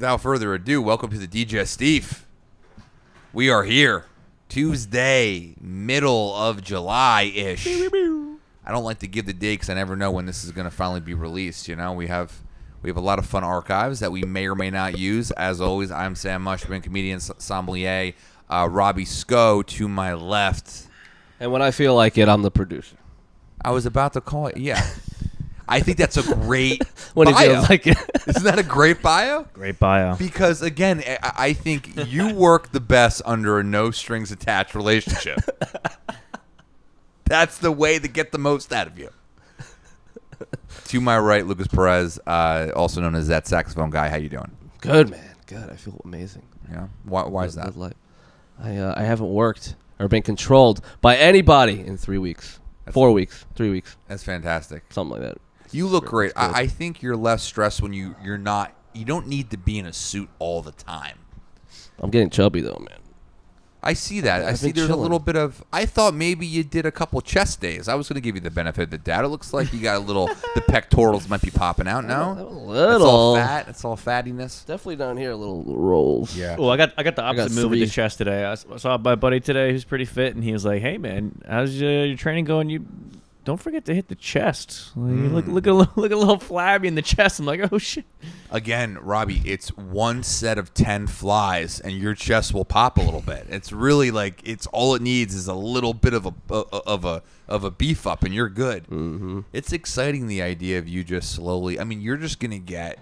without further ado, welcome to the Digestif. We are here, Tuesday, middle of July-ish. I don't like to give the date because I never know when this is going to finally be released. You know, we have a lot of fun archives that we may or may not use. As always, I'm Sam Mushman, comedian, sommelier. Robbie Sco to my left. And when I feel like it, I'm the producer. I was about to call it, yeah. I think that's a great when bio. It feels like it. Isn't that a great bio? Great bio. Because, again, I think you work the best under a no-strings-attached relationship. That's the way to get the most out of you. To my right, Lucas Perez, also known as that saxophone guy. How you doing? Good, man. Good. I feel amazing. Yeah. Why is that? I haven't worked or been controlled by anybody in 3 weeks. 4 weeks. 3 weeks. That's fantastic. Something like that. You look great. I think you're less stressed when you don't need to be in a suit all the time. I'm getting chubby, though, man. I see that. I see there's a little bit of... I thought maybe you did a couple chest days. I was going to give you the benefit of the doubt. It looks like you got a little... the pectorals might be popping out now. A little. It's all fat. It's all fattiness. Definitely down here, a little rolls. Yeah. Well, I got the opposite move with the chest today. I saw my buddy today who's pretty fit, and he was like, "Hey, man, how's your training going? You don't forget to hit the chest. Like, look a little flabby in the chest." I'm like, "Oh shit." Again, Robbie, it's one set of 10 flies, and your chest will pop a little bit. It's really like it's all it needs is a little bit of a beef up, and you're good. Mm-hmm. It's exciting, the idea of you just slowly. I mean, you're just gonna get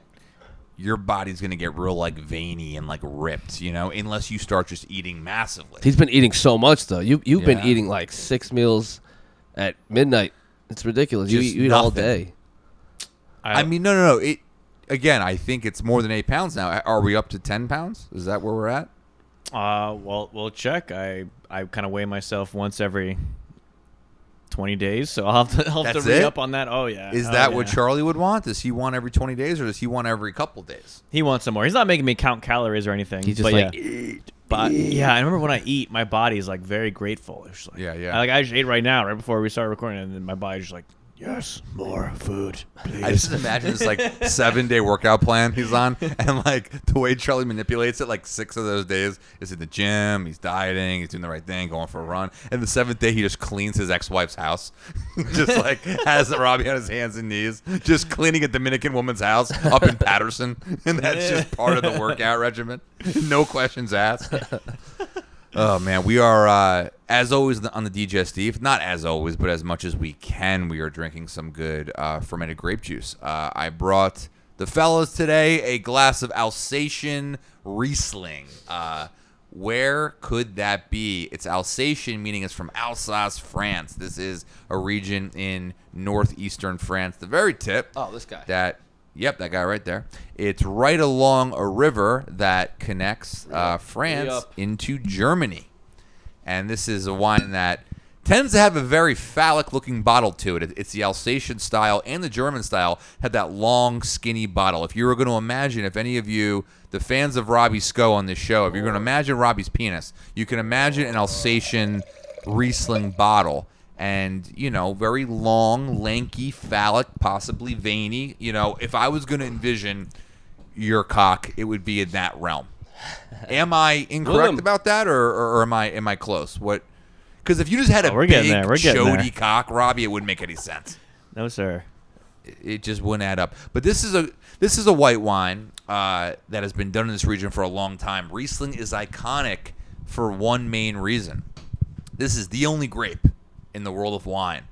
your body's gonna get real like veiny and like ripped, you know, unless you start just eating massively. He's been eating so much though. You've been eating like 6 meals at midnight. It's ridiculous. You eat all day. I mean, no. Again, I think it's more than 8 pounds now. Are we up to 10 pounds? Is that where we're at? Well, we'll check. I kind of weigh myself once every 20 days, so I'll have to re-up on that. Oh, yeah. Is that what Charlie would want? Does he want every 20 days, or does he want every couple days? He wants some more. He's not making me count calories or anything. He's just eat. But yeah, I remember when I eat, my body is like very grateful. It's like, yeah. I just ate right now, right before we started recording, and then my body's just like, yes, more food, please. I just imagine this like 7-day workout plan he's on, and like the way Charlie manipulates it, like 6 of those days is in the gym, he's dieting, he's doing the right thing, going for a run, and the 7th day he just cleans his ex-wife's house, just like has Robbie on his hands and knees, just cleaning a Dominican woman's house up in Patterson, and that's just part of the workout regimen. No questions asked. Oh, man, we are, as always, on the Digestif. Not as always, but as much as we can, we are drinking some good fermented grape juice. I brought the fellas today a glass of Alsatian Riesling. Where could that be? It's Alsatian, meaning it's from Alsace, France. This is a region in northeastern France, the very tip. Oh, this guy. Yep, that guy right there. It's right along a river that connects France into Germany. And this is a wine that tends to have a very phallic-looking bottle to it. It's the Alsatian style and the German style have that long, skinny bottle. If you were going to imagine, if any of you, the fans of Robbie Sco on this show, if you're going to imagine Robbie's penis, you can imagine an Alsatian Riesling bottle. And, you know, very long, lanky, phallic, possibly veiny. You know, if I was going to envision your cock, it would be in that realm. Am I incorrect about that, or am I close? What? Because if you just had a big, chody cock, Robbie, it wouldn't make any sense. No, sir. It just wouldn't add up. But this is a white wine that has been done in this region for a long time. Riesling is iconic for one main reason. This is the only grape in the world of wine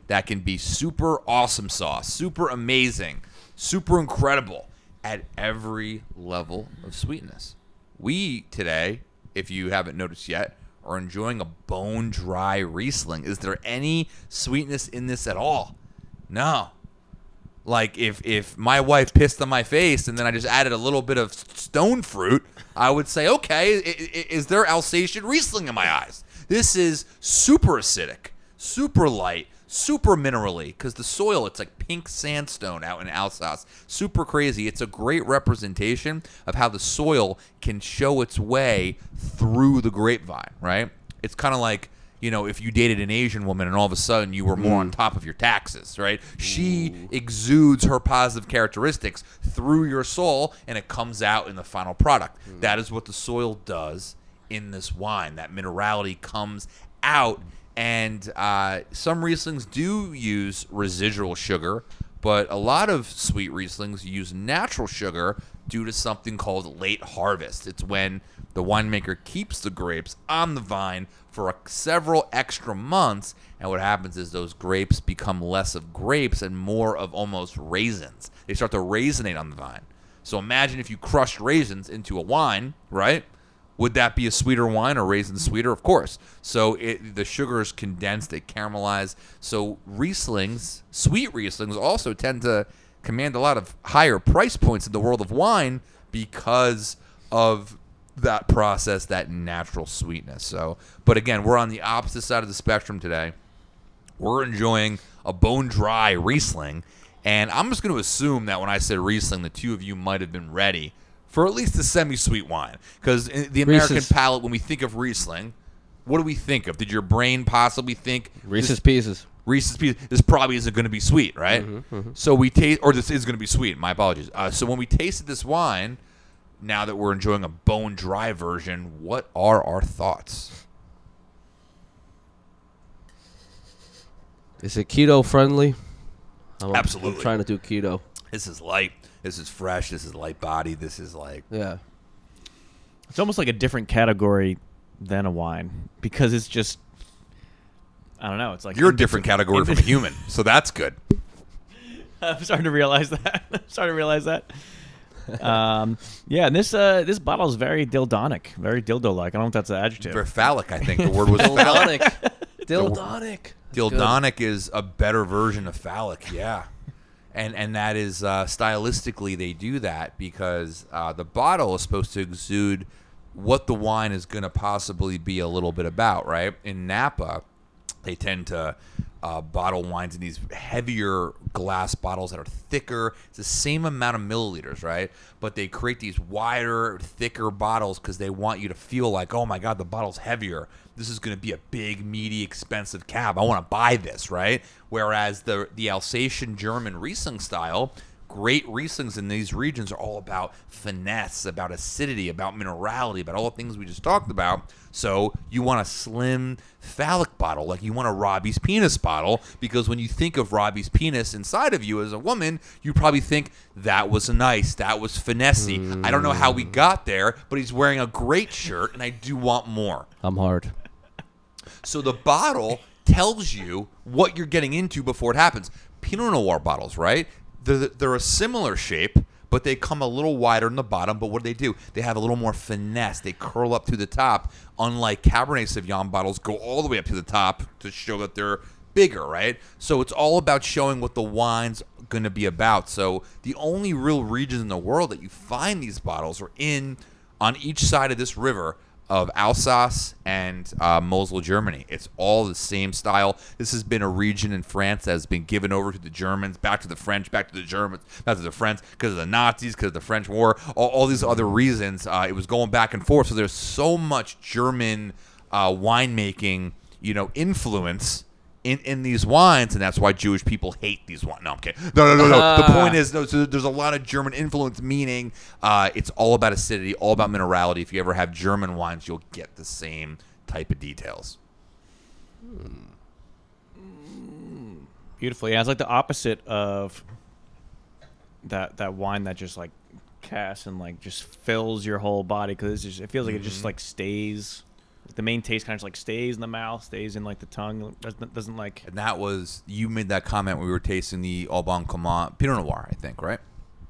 that can be super awesome sauce, super amazing, super incredible at every level of sweetness. We today, if you haven't noticed yet, are enjoying a bone-dry Riesling. Is there any sweetness in this at all? No. Like if my wife pissed on my face and then I just added a little bit of stone fruit, I would say, okay, is there Alsatian Riesling in my eyes? This is super acidic, super light, super minerally, because the soil, it's like pink sandstone out in Alsace. Super crazy. It's a great representation of how the soil can show its way through the grapevine, right? It's kind of like if you dated an Asian woman and all of a sudden you were more on top of your taxes, right? She exudes her positive characteristics through your soul, and it comes out in the final product. That is what the soil does in this wine. That minerality comes out, and some Rieslings do use residual sugar, but a lot of sweet Rieslings use natural sugar due to something called late harvest. It's when the winemaker keeps the grapes on the vine for several extra months, and what happens is those grapes become less of grapes and more of almost raisins. They start to raisinate on the vine. So imagine if you crushed raisins into a wine, right? Would that be a sweeter wine, or raisin sweeter? Of course. So the sugar is condensed, they caramelize. So Rieslings, sweet Rieslings, also tend to command a lot of higher price points in the world of wine because of that process, that natural sweetness. So, but again, we're on the opposite side of the spectrum today. We're enjoying a bone dry Riesling, and I'm just going to assume that when I said Riesling, the two of you might have been ready for at least a semi-sweet wine, because the American palate, when we think of Riesling, what do we think of? Did your brain possibly think Reese's Pieces? Reese's Pieces. This probably isn't going to be sweet, right? So we taste, or this is going to be sweet. My apologies. So when we tasted this wine, now that we're enjoying a bone dry version, what are our thoughts? Is it keto friendly? Absolutely. I'm trying to do keto. This is light. This is fresh. This is light body. This is like... Yeah. It's almost like a different category than a wine, because it's just, I don't know. It's like you're a different category from a human, so that's good. I'm starting to realize that. Yeah, and this bottle is very dildonic, very dildo-like. I don't know if that's an adjective. Very phallic, I think. The word was phallic. Dildonic. Dildonic is a better version of phallic, yeah. And that is, stylistically, they do that because the bottle is supposed to exude what the wine is going to possibly be a little bit about, right? In Napa, they tend to bottle wines in these heavier glass bottles that are thicker. It's the same amount of milliliters, right? But they create these wider, thicker bottles because they want you to feel like, oh my God, the bottle's heavier. This is going to be a big, meaty, expensive cab. I want to buy this, right? Whereas the Alsatian German Riesling style, great Rieslings in these regions are all about finesse, about acidity, about minerality, about all the things we just talked about. So you want a slim, phallic bottle, like you want a Robbie's penis bottle, because when you think of Robbie's penis inside of you as a woman, you probably think that was nice, that was finessey. I don't know how we got there, but he's wearing a great shirt, and I do want more. I'm hard. So the bottle tells you what you're getting into before it happens. Pinot Noir bottles, right? They're a similar shape, but they come a little wider in the bottom. But what do? They have a little more finesse. They curl up to the top, unlike Cabernet Sauvignon bottles go all the way up to the top to show that they're bigger, right? So it's all about showing what the wine's going to be about. So the only real regions in the world that you find these bottles are on each side of this river of Alsace and Mosel, Germany. It's all the same style. This has been a region in France that has been given over to the Germans, back to the French, back to the Germans, back to the French, because of the Nazis, because of the French War, all these other reasons. It was going back and forth. So there's so much German winemaking, influence in these wines, and that's why Jewish people hate these wines. No, I'm kidding. No. The point is, so there's a lot of German influence, meaning it's all about acidity, all about minerality. If you ever have German wines, you'll get the same type of details. Beautifully. Yeah, it's like the opposite of that wine that just like casts and like just fills your whole body, because it feels like it just like stays. The main taste kind of just like stays in the mouth, stays in like the tongue, doesn't like. And that was, you made that comment when we were tasting the Alban Comment Pinot Noir, I think, right?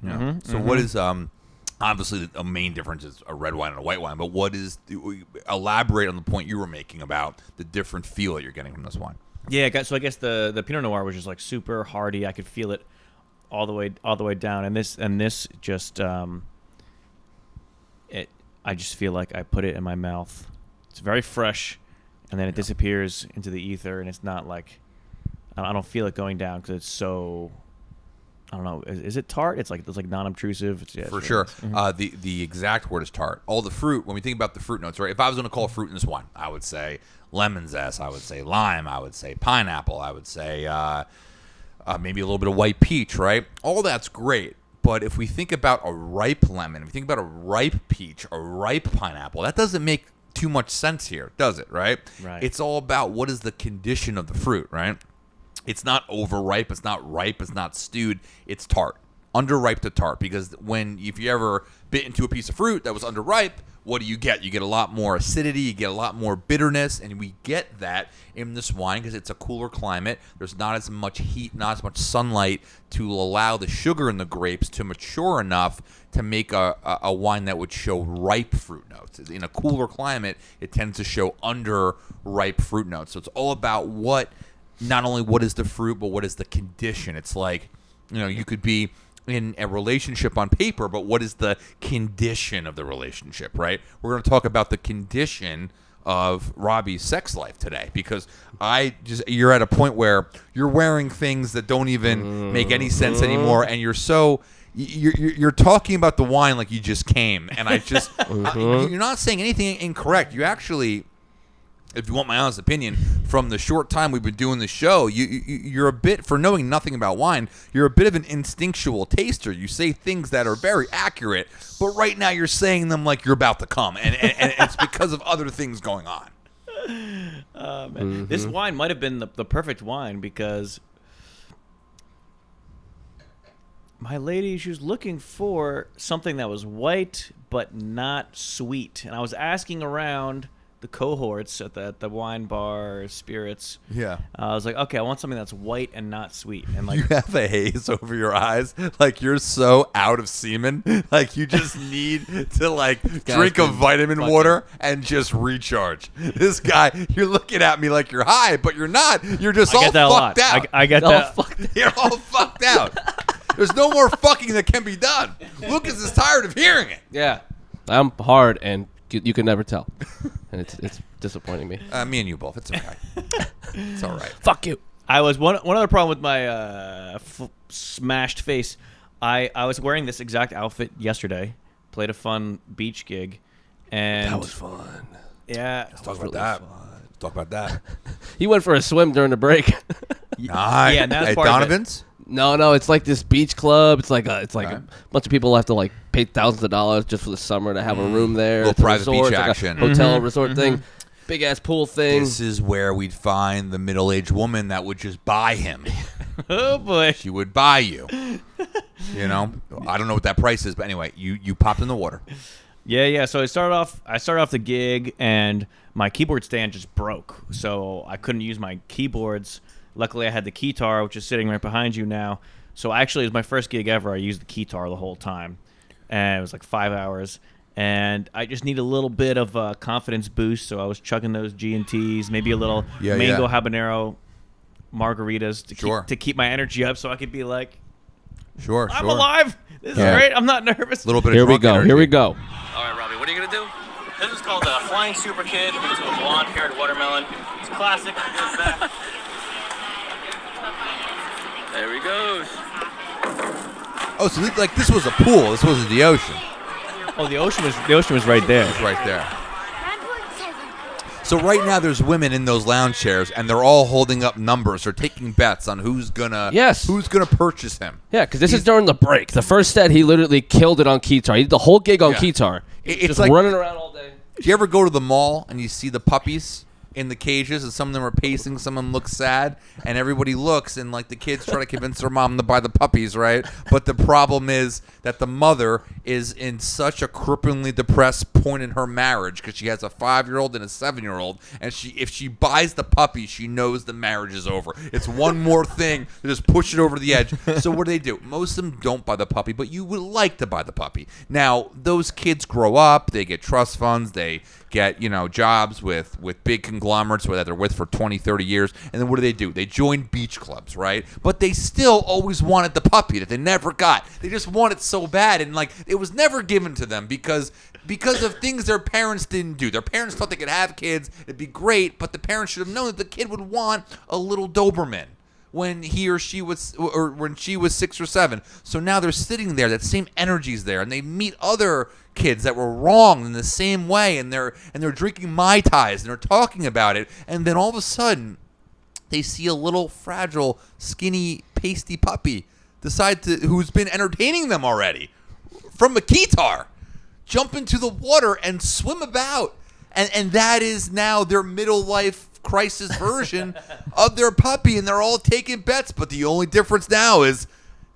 Yeah. So what is obviously a main difference is a red wine and a white wine, but what is, elaborate on the point you were making about the different feel that you're getting from this wine. Yeah, so I guess the Pinot Noir was just like super hearty. I could feel it all the way down, and this just I just feel like I put it in my mouth. It's very fresh, and then it disappears into the ether, and it's not like, I don't feel it going down because it's so I don't know. Is it tart? It's like non-obtrusive. For sure. The exact word is tart. All the fruit, when we think about the fruit notes, right? If I was going to call fruit in this wine, I would say lemon zest. I would say lime. I would say pineapple. I would say maybe a little bit of white peach, right? All that's great. But if we think about a ripe lemon, if we think about a ripe peach, a ripe pineapple, that doesn't make too much sense here, does it, right? Right. It's all about what is the condition of the fruit, right? It's not overripe, it's not ripe, it's not stewed, it's tart. Underripe to tart, because if you ever bit into a piece of fruit that was underripe, what do? You get a lot more acidity, you get a lot more bitterness, and we get that in this wine because it's a cooler climate. There's not as much heat, not as much sunlight to allow the sugar in the grapes to mature enough to make a wine that would show ripe fruit notes. In a cooler climate, it tends to show underripe fruit notes. So it's all about not only what is the fruit, but what is the condition. It's like, you could be in a relationship on paper, but what is the condition of the relationship, right? We're going to talk about the condition of Robbie's sex life today, because you're at a point where you're wearing things that don't even make any sense anymore, and you're talking about the wine like you just came, and you're not saying anything incorrect. You actually, if you want my honest opinion, from the short time we've been doing the show, you're a bit, for knowing nothing about wine, you're a bit of an instinctual taster. You say things that are very accurate, but right now you're saying them like you're about to come, and it's because of other things going on. Man. This wine might have been the perfect wine, because my lady, she was looking for something that was white but not sweet, and I was asking around the cohorts at the wine bar, spirits. Yeah. I was like, okay, I want something that's white and not sweet. And like, you have a haze over your eyes, like you're so out of semen, like you just need to drink a vitamin water and just recharge. This guy, you're looking at me like you're high, but you're not. You're just all fucked out. I get that. You're all fucked out. There's no more fucking that can be done. Lucas is tired of hearing it. Yeah. I'm hard, and you can never tell. And it's disappointing me. Me and you both. It's okay. It's all right. Fuck you. I was one other problem with my smashed face. I was wearing this exact outfit yesterday. Played a fun beach gig, and that was fun. Yeah, Let's talk about that. Let's talk about that. He went for a swim during the break. Nice. Yeah, and that's at part of it. Donovan's? No, it's like this beach club. It's like a bunch of people have to pay thousands of dollars just for the summer to have a room there. Little private beach It's action. like a hotel resort thing. Big ass pool thing. This is where we'd find the middle-aged woman that would just buy him. Oh boy, she would buy you. I don't know what that price is, but anyway, you popped in the water. Yeah. So I started off the gig, and my keyboard stand just broke, so I couldn't use my keyboards. Luckily, I had the keytar, which is sitting right behind you now. So actually, it was my first gig ever. I used the keytar the whole time, and it was like 5 hours. And I just need a little bit of a confidence boost, so I was chugging those G&Ts, maybe a little mango habanero margaritas to keep my energy up, so I could be like, I'm alive. This is great. I'm not nervous. A little bit. Here we go. Here we go. All right, Robbie, what are you gonna do? This is called the Flying Super Kid. It's a blonde-haired watermelon. It's classic. There he goes. Oh, so this was a pool. This wasn't the ocean. Oh, the ocean was right there. It's right there. So right now there's women in those lounge chairs, and they're all holding up numbers or taking bets on who's gonna purchase him. Yeah, because this is during the break. The first set, he literally killed it on keytar. He did the whole gig on keytar. It's just like running around all day. Do you ever go to the mall and you see the puppies in the cages, and some of them are pacing, some of them look sad, and everybody looks, and the kids try to convince their mom to buy the puppies, right? But the problem is that the mother is in such a cripplingly depressed point in her marriage because she has a 5-year-old and a 7-year-old, and if she buys the puppy, she knows the marriage is over. It's one more thing to just push it over the edge. So what do? Most of them don't buy the puppy, but you would like to buy the puppy. Now, those kids grow up, they get trust funds, they get jobs with big conglomerates that they're with for 20, 30 years, and then what do? They join beach clubs, right? But they still always wanted the puppy that they never got. They just want it so bad, and it was never given to them because of things their parents didn't do. Their parents thought they could have kids, it'd be great, but the parents should have known that the kid would want a little Doberman. when he or she was, or when she was 6 or 7. So now they're sitting there, that same energy's there, and they meet other kids that were wrong in the same way, and they're drinking Mai Tais, and they're talking about it, and then all of a sudden, they see a little fragile, skinny, pasty puppy who's been entertaining them already from a keytar, jump into the water and swim about, and that is now their middle life crisis version of their puppy, and they're all taking bets, but the only difference now is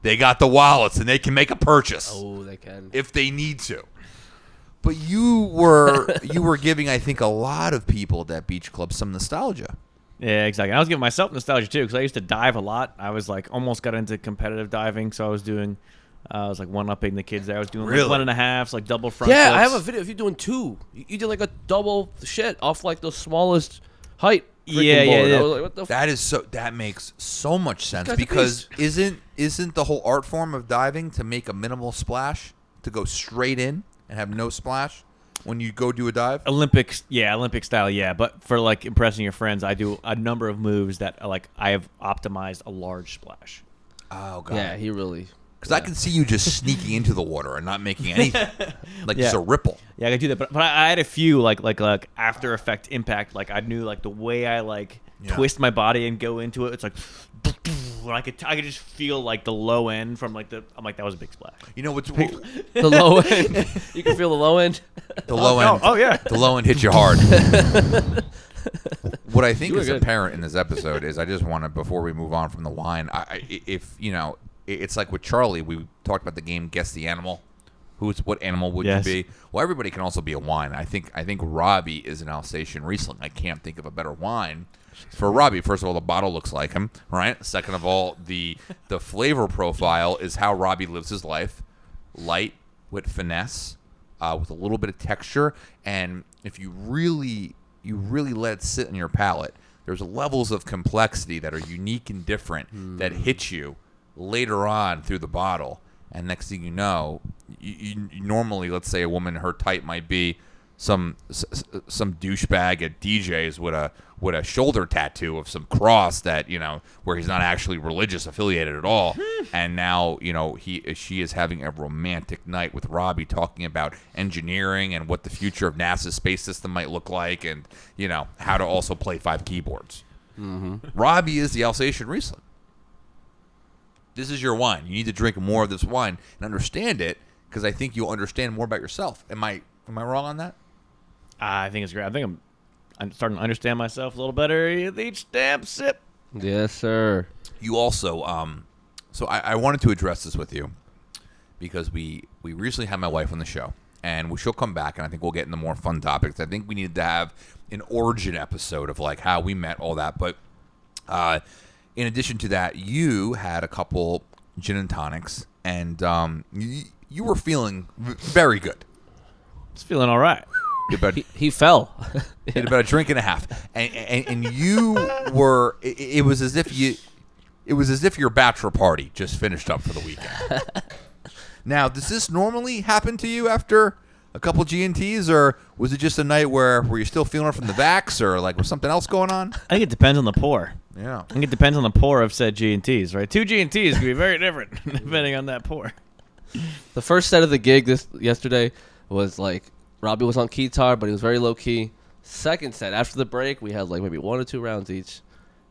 they got the wallets and they can make a purchase. Oh, they can if they need to. But you were giving, I think, a lot of people at that beach club some nostalgia. Yeah, exactly. I was giving myself nostalgia too because I used to dive a lot. I was like almost got into competitive diving, so I was like one-upping the kids there. I was doing like 1.5s, like double front flips. I have a video of you doing 2. You did like a double shit off like the smallest height. Yeah. I was like, what the that makes so much sense because isn't the whole art form of diving to make a minimal splash, to go straight in and have no splash when you go do a dive? Olympic style, yeah. But for like impressing your friends, I do a number of moves that like I have optimized a large splash. Oh god. Yeah, he really. Because I can see you just sneaking into the water and not making anything, like just a ripple. Yeah, I could do that, but I had a few like After Effect impact. Like I knew like the way I twist my body and go into it. It's like I could just feel like the low end from like I'm like that was a big splash. You know what's the low end? You can feel the low end. The low end. Oh yeah. The low end hits you hard. What I think is apparent in this episode is I just want to, before we move on from the wine, if you know. It's like with Charlie, we talked about the game Guess the Animal. What animal would you be? Well, everybody can also be a wine. I think Robbie is an Alsatian Riesling. I can't think of a better wine for Robbie. First of all, the bottle looks like him, right? Second of all, the flavor profile is how Robbie lives his life. Light with finesse, with a little bit of texture, and if you really let it sit in your palate, there's levels of complexity that are unique and different that hit you later on through the bottle, and next thing you know, you normally, let's say a woman, her type might be some douchebag at DJ's with a shoulder tattoo of some cross that, you know, where he's not actually religious affiliated at all, and now, you know, she is having a romantic night with Robbie talking about engineering and what the future of NASA's space system might look like, and you know how to also play 5 keyboards. Robbie is the Alsatian Riesling. This is your wine. You need to drink more of this wine and understand it, because I think you'll understand more about yourself. Am I wrong on that? I think it's great. I think I'm starting to understand myself a little better with each damn sip. Yes, sir. You also, so I wanted to address this with you because we recently had my wife on the show, and she'll come back, and I think we'll get into more fun topics. I think we needed to have an origin episode of like how we met, all that, but in addition to that, you had a couple gin and tonics, and you were feeling very good. It's feeling all right. He fell. Did about a drink and a half, and you were. It was as if your bachelor party just finished up for the weekend. Now, does this normally happen to you after a couple G&Ts, or was it just a night where you're still feeling it from the vax, or like was something else going on? I think it depends on the pour. Yeah. I think it depends on the pour of said G&Ts, right? 2 G&Ts can be very different depending on that pour. The first set of the gig yesterday was like Robbie was on keytar, but he was very low key. Second set, after the break, we had like maybe 1 or 2 rounds each,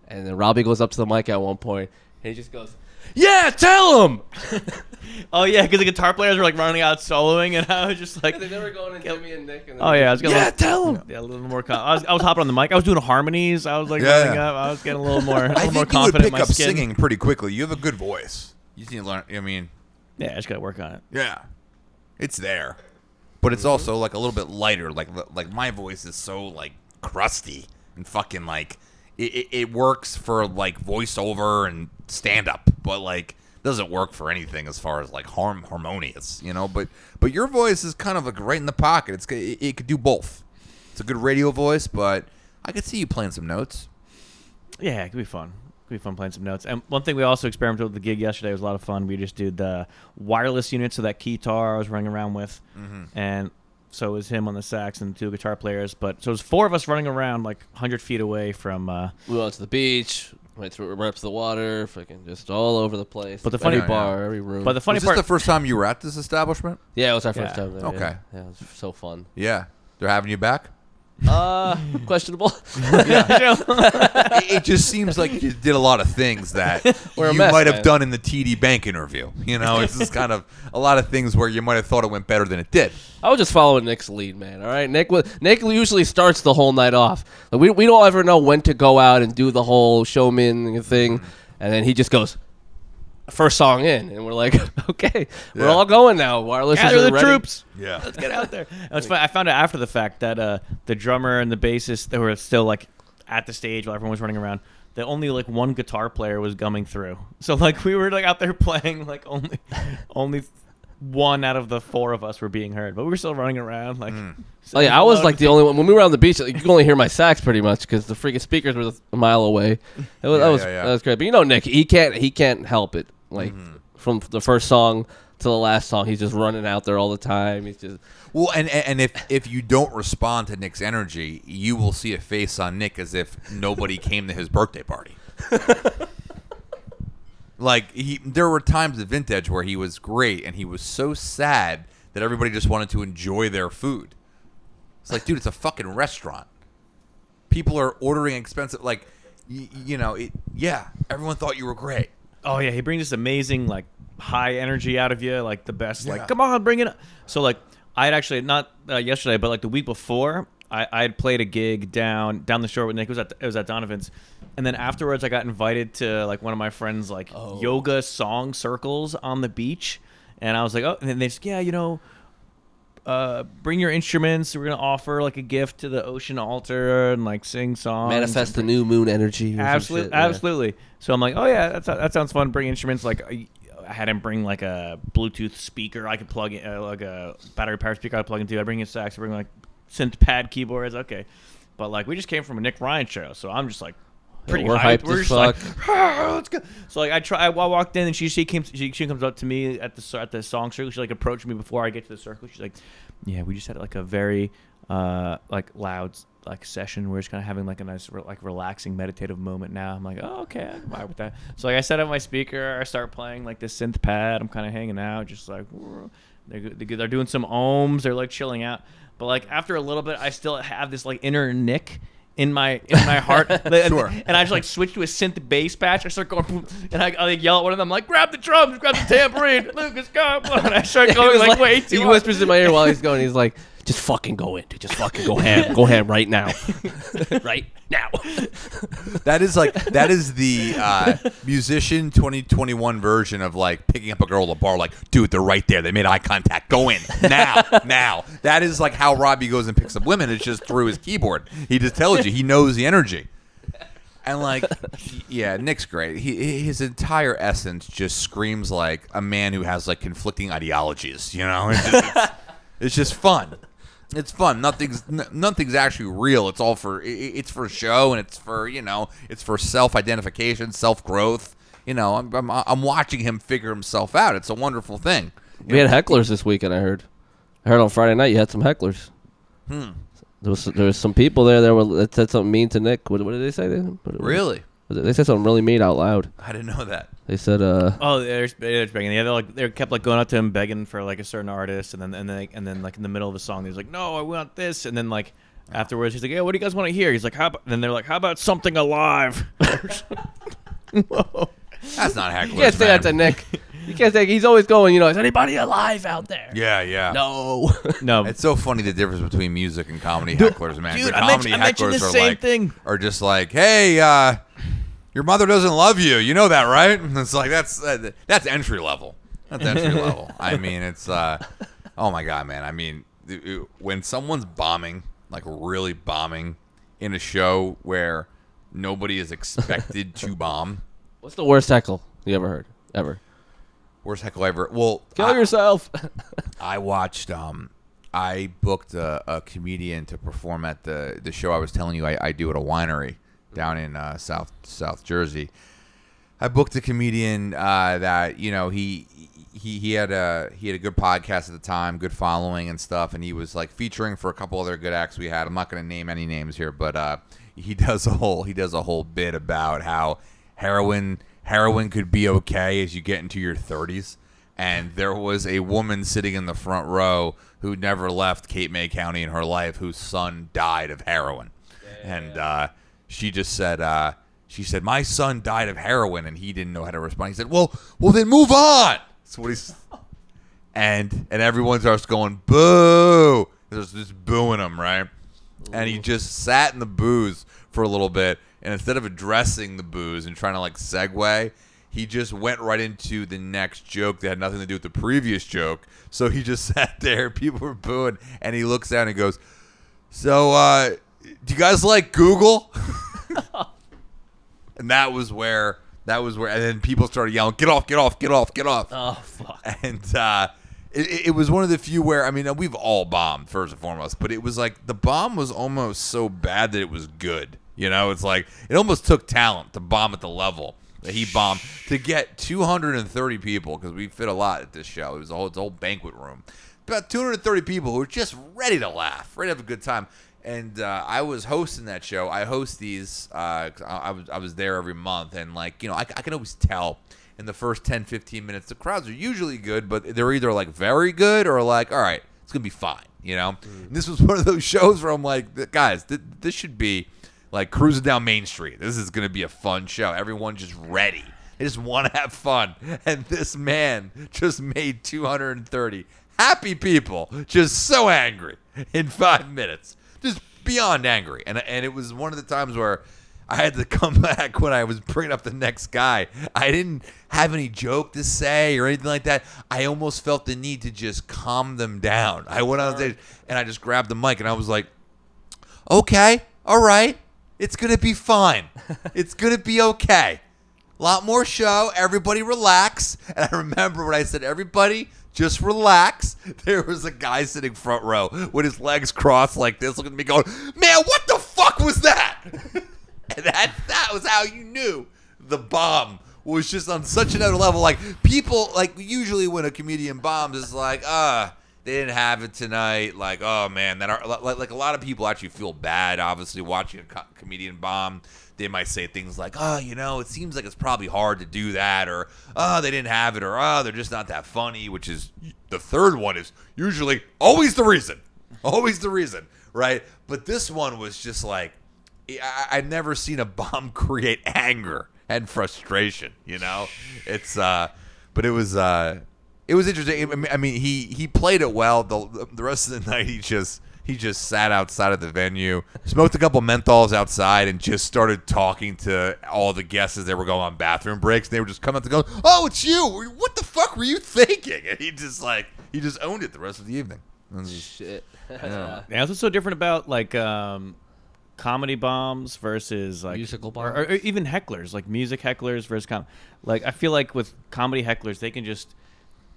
and then Robbie goes up to the mic at one point, and he just goes, "Yeah, tell him." Oh yeah, because the guitar players were like running out soloing, and I was just like, they were going to Jimmy and Nick. And I was getting tell him. Yeah, a little more. I was hopping on the mic. I was doing harmonies. I was like running up. I was getting a little more. I think more you would pick in my up skin. singing pretty quickly. You have a good voice. You need to learn. I mean, yeah, I just gotta work on it. Yeah, it's there, but it's also like a little bit lighter. Like my voice is so like crusty and fucking like it works for like voiceover and stand up, but like doesn't work for anything as far as like harmonious, you know. But your voice is kind of like right in the pocket. It could do both. It's a good radio voice, but I could see you playing some notes. Yeah, it could be fun. It could be fun playing some notes. And one thing we also experimented with the gig yesterday was a lot of fun. We just did the wireless units of that keytar I was running around with, and so it was him on the sax and 2 guitar players. But so it was 4 of us running around like 100 feet away from. We went to the beach. Right through, right up to the water, fucking just all over the place. But the every funny- bar, every room. But the funny Was this part, the first time you were at this establishment? yeah, it was our first Yeah. time there. Okay. Yeah, it was so fun. Yeah. They're having you back? Questionable. It just seems like you did a lot of things that We're a you mess, might have man. done in the TD Bank interview. You know, it's just kind of a lot of things where you might have thought it went better than it did. I was just following Nick's lead, man. All right, Nick usually starts the whole night off. Like, we don't ever know when to go out and do the whole showman thing, and then he just goes first song in, and we're like, okay, we're Yeah. all going now. Our listeners gather are the ready. troops. Yeah. Let's get out there. And it's funny, I found out after the fact that the drummer and the bassist, they were still like at the stage while everyone was running around. That only like one guitar player was gumming through. So like we were like out there playing, like only one out of the four of us were being heard, but we were still running around like. Oh yeah, I was like the only one when we were on the beach. Like, you could only hear my sax pretty much because the freaking speakers were a mile away. That was great. But you know, Nick, he can't help it. Like from the first song to the last song, he's just running out there all the time. He's just Well, and if you don't respond to Nick's energy, you will see a face on Nick as if nobody came to his birthday party. Like there were times at Vintage where he was great, and he was so sad that everybody just wanted to enjoy their food. It's like, dude, it's a fucking restaurant. People are ordering expensive, like, you know, yeah. Everyone thought you were great. Oh yeah, he brings this amazing like high energy out of you, like the best. Yeah. Like, come on, bring it up. So like, I had actually not yesterday, but like the week before, I had played a gig down the shore with Nick. It was at Donovan's, and then afterwards, I got invited to like one of my friends' like yoga song circles on the beach, and I was like, oh, and then they just, yeah, you know. Bring your instruments. We're gonna offer like a gift to the ocean altar and like sing songs. manifest the new moon energy. or some Absolutely, shit, yeah. absolutely. So I'm like, oh yeah, that sounds fun. Bring instruments. Like I had him bring like a Bluetooth speaker I could plug in, like a battery powered speaker I could plug into. I bring a sax. I bring like synth pad keyboards. Okay, but like we just came from a Nick Ryan show, so I'm just like pretty we're hyped. hyped We're as just fuck. like, let's go. So like I walked in and she comes up to me at the song circle. She like approached me before I get to the circle. She's like, yeah, we just had like a very like loud like session. We're just kind of having like a nice like relaxing meditative moment now. I'm like, oh okay, I can vibe with that. So like I set up my speaker. I start playing like this synth pad. I'm kind of hanging out, just like they're doing some ohms. They're like chilling out. But like after a little bit, I still have this like inner Nick in my heart. Sure. And I just like switch to a synth bass patch. I start going, boom, and I like yell at one of them, like, grab the drums, grab the tambourine, Lucas, go. And I start going like way too He hard. whispers in my ear while he's going. He's like, just fucking go in, dude. Just fucking go ham. Go ham right now. Right now. That is the musician 2021 version of like picking up a girl at a bar. Like, dude, they're right there. They made eye contact. Go in now. That is like how Robbie goes and picks up women. It's just through his keyboard. He just tells you. He knows the energy. And like, yeah, Nick's great. His entire essence just screams like a man who has like conflicting ideologies. You know, it's just fun. It's fun. Nothing's actually real. It's all it's for show, and it's for, you know, it's for self-identification, self-growth. You know, I'm watching him figure himself out. It's a wonderful thing. We had hecklers this weekend. I heard on Friday night you had some hecklers. There was some people there that said something mean to Nick. What did they say? Really? They said something really mean out loud. I didn't know that. They said, Oh, they're begging. Yeah, they kept like going up to him begging for like a certain artist, and then like in the middle of the song, he's like, "No, I want this," and then like afterwards, he's like, "Yeah, what do you guys want to hear?" He's like, "How?" Then they're like, "How about something alive?" Whoa. That's not hecklers, you can't say man. that to Nick. You can't say, he's always going, you know, is anybody alive out there? Yeah. No. No, It's so funny the difference between music and comedy hecklers, man. dude, The I comedy mentioned hecklers the are same like, thing. are just like, hey, your mother doesn't love you. You know that, right? And it's like that's entry level. That's entry level. I mean, it's oh my god, man. I mean, when someone's bombing, like really bombing, in a show where nobody is expected to bomb. What's the worst heckle you ever heard? Ever? Worst heckle ever. Well, Kill yourself. I watched. I booked a comedian to perform at the show I was telling you I do at a winery down in South Jersey. I booked a comedian that, you know, he had a good podcast at the time, good following and stuff, and he was like featuring for a couple other good acts we had. I'm not going to name any names here, but he does a whole bit about how heroin could be okay as you get into your 30s. And there was a woman sitting in the front row who never left Cape May County in her life, whose son died of heroin. And she just said, she said, my son died of heroin, and he didn't know how to respond. He said, well, then move on. That's what he's. And everyone starts going, boo. There's just booing him, right? And he just sat in the booze for a little bit, and instead of addressing the booze and trying to like segue, he just went right into the next joke that had nothing to do with the previous joke. So he just sat there, people were booing, and he looks down and goes, so do you guys like Google? And that was where, and then people started yelling, get off, get off, get off, get off. Oh, fuck. And it was one of the few where, I mean, we've all bombed, first and foremost, but it was like the bomb was almost so bad that it was good. You know, it's like it almost took talent to bomb at the level that he bombed to get 230 people, because we fit a lot at this show. It was it's a whole banquet room. About 230 people who were just ready to laugh, ready to have a good time. And I was hosting that show. I host these. I was there every month, and like, you know, I can always tell in the first 10, 15 minutes the crowds are usually good, but they're either like very good or like, all right, it's gonna be fine, you know. And this was one of those shows where I'm like, guys, this should be like cruising down Main Street. This is gonna be a fun show. Everyone just ready. They just want to have fun, and this man just made 230 happy people just so angry in 5 minutes. Just beyond angry. And it was one of the times where I had to come back when I was bringing up the next guy. I didn't have any joke to say or anything like that. I almost felt the need to just calm them down. I went on stage and I just grabbed the mic and I was like, okay, all right, it's going to be fine. It's going to be okay. A lot more show. Everybody relax. And I remember when I said, everybody just relax. There was a guy sitting front row with his legs crossed like this, looking at me going, man, what the fuck was that? And that was how you knew the bomb was just on such another level. Like, people, like, usually when a comedian bombs, it's like, they didn't have it tonight. Like, oh, man. Like a lot of people actually feel bad, obviously, watching a comedian bomb. They might say things like, oh, you know, it seems like it's probably hard to do that, or, oh, they didn't have it, or, oh, they're just not that funny, which is the third one is usually always the reason, right? But this one was just like, I've never seen a bomb create anger and frustration, you know? It's, but it was interesting. I mean, he played it well. The rest of the night, he just sat outside of the venue, smoked a couple menthols outside, and just started talking to all the guests as they were going on bathroom breaks. And they were just coming up to go, oh, it's you. What the fuck were you thinking? And he just owned it the rest of the evening. Shit. Yeah, that's what's so different about like comedy bombs versus like musical bombs, or even hecklers, like music hecklers versus like I feel like with comedy hecklers, they can just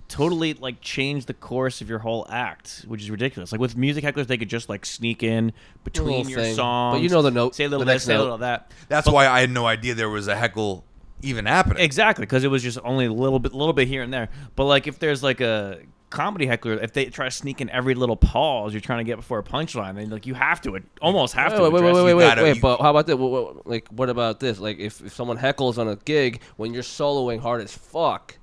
totally like change the course of your whole act, which is ridiculous. Like with music hecklers, they could just like sneak in between your songs, but you know the note, say a little the this, say a little that. That's why I had no idea there was a heckle even happening. Exactly, because it was just only a little bit here and there. But like if there's like a comedy heckler, if they try to sneak in every little pause you're trying to get before a punchline, then like you have to almost have to. Wait. But how about this? Like, what about this? Like, if someone heckles on a gig when you're soloing hard as fuck,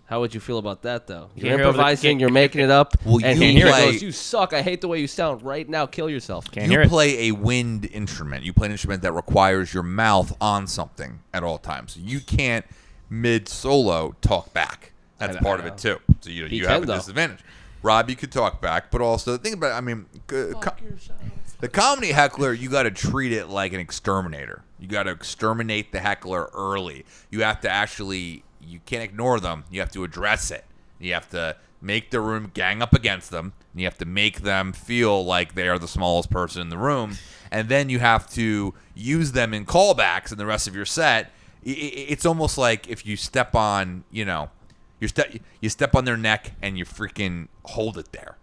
how would you feel about that, though? You're improvising, you're making it up, and he goes, you suck, I hate the way you sound right now, kill yourself. You play a wind instrument. You play an instrument that requires your mouth on something at all times. You can't, mid-solo, talk back. That's part of it, too. So you have a disadvantage. Robbie could talk back, but also, think about it, I mean, the comedy heckler, you got to treat it like an exterminator. You got to exterminate the heckler early. You have to actually... You can't ignore them. You have to address it. You have to make the room gang up against them. And you have to make them feel like they are the smallest person in the room. And then you have to use them in callbacks in the rest of your set. It's almost like if you step on, you step on their neck and you freaking hold it there.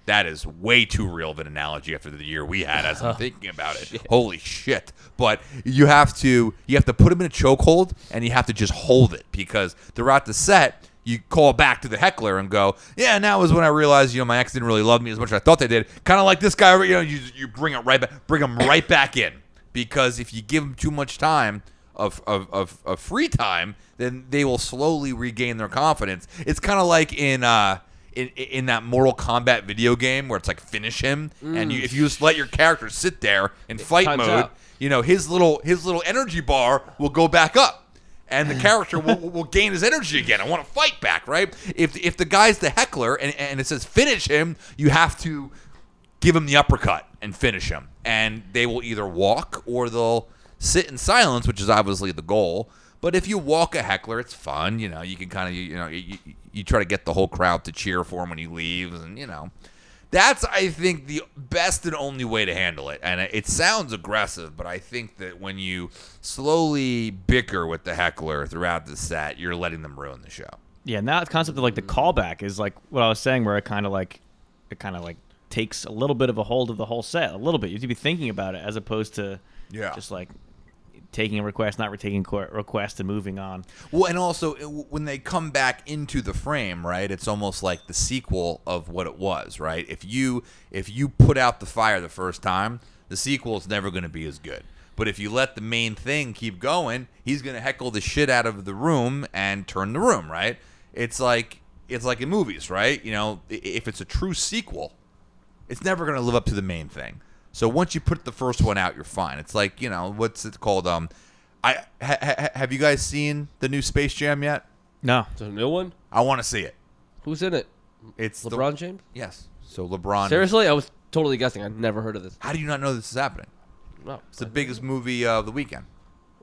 That is way too real of an analogy after the year we had as I'm thinking about it. Shit. Holy shit. But you have to put them in a chokehold and you have to just hold it, because throughout the set, you call back to the heckler and go, yeah, now is when I realized, my ex didn't really love me as much as I thought they did. Kind of like this guy, you bring them right back in, because if you give them too much time, of free time, then they will slowly regain their confidence. It's kind of like in that Mortal Kombat video game where it's like finish him, and if you just let your character sit there in fight time's mode, out. his little energy bar will go back up. And the character will gain his energy again. I want to fight back, right? If the guy's the heckler and it says finish him, you have to give him the uppercut and finish him. And they will either walk or they'll sit in silence, which is obviously the goal. But if you walk a heckler, it's fun. You can kind of, you try to get the whole crowd to cheer for him when he leaves. And, that's, I think, the best and only way to handle it. And it sounds aggressive, but I think that when you slowly bicker with the heckler throughout the set, you're letting them ruin the show. Yeah, and that concept of like the callback is like what I was saying, where it kind of like takes a little bit of a hold of the whole set, a little bit. You have to be thinking about it as opposed to just like taking a request, not taking a request, and moving on. Well, and also when they come back into the frame, right? It's almost like the sequel of what it was, right? If you put out the fire the first time, the sequel is never going to be as good. But if you let the main thing keep going, he's going to heckle the shit out of the room and turn the room, right? It's like in movies, right? If it's a true sequel, it's never going to live up to the main thing. So once you put the first one out, you're fine. It's like, what's it called? Have you guys seen the new Space Jam yet? No. Is there a new one? I want to see it. Who's in it? It's LeBron James? Yes. So LeBron. Seriously? I was totally guessing. I'd never heard of this. How do you not know this is happening? No. It's the biggest movie of the weekend.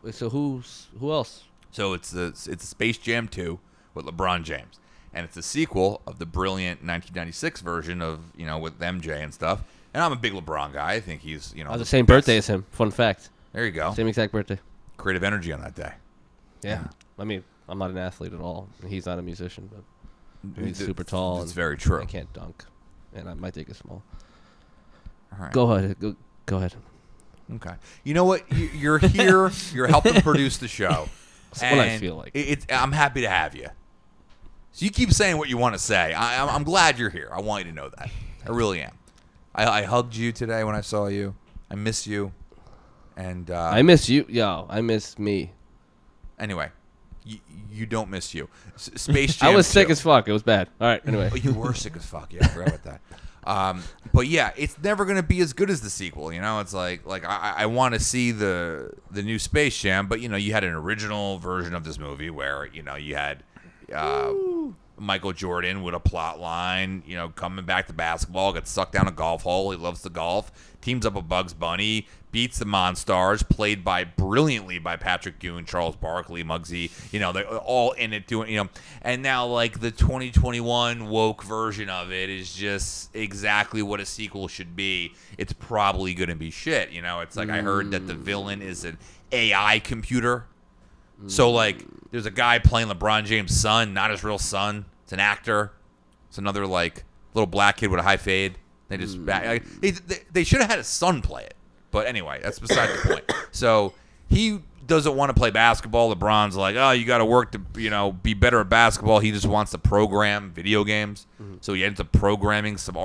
Wait, so who else? So it's Space Jam 2 with LeBron James. And it's a sequel of the brilliant 1996 version of, with MJ and stuff. And I'm a big LeBron guy. I think he's, I was the same birthday as him. Fun fact. There you go. Same exact birthday. Creative energy on that day. Yeah. I mean, I'm not an athlete at all. He's not a musician, but he's super tall. It's very true. I can't dunk. And my dick is small. All right. Go ahead. Go ahead. Okay. You know what? You're here. You're helping produce the show. That's what I feel like. I'm happy to have you. So you keep saying what you want to say. I'm glad you're here. I want you to know that. I really am. I hugged you today when I saw you. I miss you. And I miss you. Yo, I miss me. Anyway, you don't miss you. Space Jam. I was sick 2. as fuck. It was bad. All right, anyway. Oh, you were sick as fuck. Yeah, I forgot about that. But yeah, it's never going to be as good as the sequel. It's like I want to see the new Space Jam, but you had an original version of this movie where you had Michael Jordan with a plot line, coming back to basketball, gets sucked down a golf hole. He loves the golf. Teams up with Bugs Bunny, beats the Monstars, played brilliantly by Patrick Goon, Charles Barkley, Muggsy. They're all in it doing, And now, like, the 2021 woke version of it is just exactly what a sequel should be. It's probably going to be shit. It's like I heard that the villain is an AI computer. So, like, there's a guy playing LeBron James' son, not his real son. It's an actor. It's another, like, little black kid with a high fade. They just they should have had his son play it. But anyway, that's beside the point. So he doesn't want to play basketball. LeBron's like, oh, you got to work to be better at basketball. He just wants to program video games. Mm-hmm. So he ends up programming some